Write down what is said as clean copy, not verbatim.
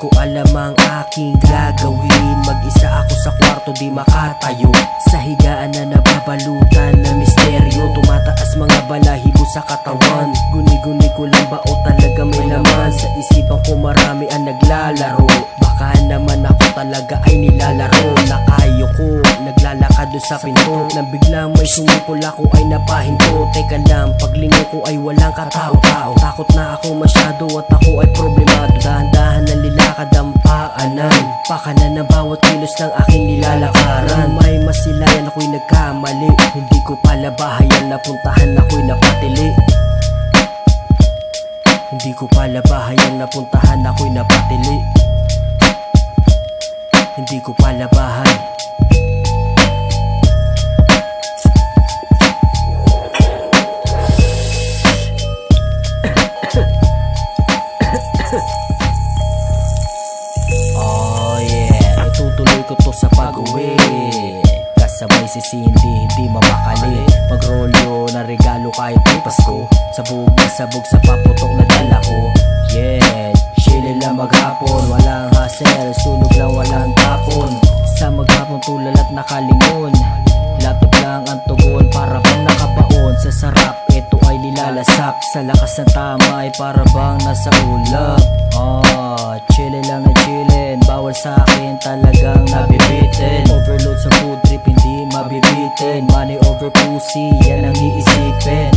ko alam ang aking gagawin. Mag-isa ako sa kwarto, di makatayo. Sa higaan na nababalutan na misteryo. Tumataas mga balahibo sa katawan. Guni-guni ko lang ba o talaga may laman? Sa isipan ko marami ang naglalaro. Baka naman ako talaga ay nilalaro. Nakayo ko, naglalakad doon sa pinto. Nang biglang may sumipol ako ay napahinto. Teka lang, paglingo ko ay walang katao-tao. Takot na ako masyado at ako ay problemado. Dahan-dahan na lilakad ang paanan. Pakanan ng bawat kilos ng aking nilalakaran. May masilayan ako'y nagkamali. Hindi ko pala bahayan napuntahan ako'y napatili. Hindi ko pala bahayang napuntahan ako'y napatili. Hindi ko pala bahay. Oh yeah, itutuloy ko to sa pag-uwi. Kasabay si Cindy, hindi mapakali. Magrolyo na regalo kahit di Pasko. Sabog na sabog sa paputok na dala ko. Yeah, chillin' lang maghapon. Walang hassle, sunog lang walang tapon. Sa maghapon tulal at nakalingon. Laptop lang ang tugon para bang nakabaon. Sa sarap, ito ay nilalasap. Sa lakas ng tama ay para bang nasa ulap. Chillin' lang na chillin'. Bawal sa akin talagang nabibitin. Overload sa food trip, hindi mabibitin. Money over pussy, yan ang iisipin.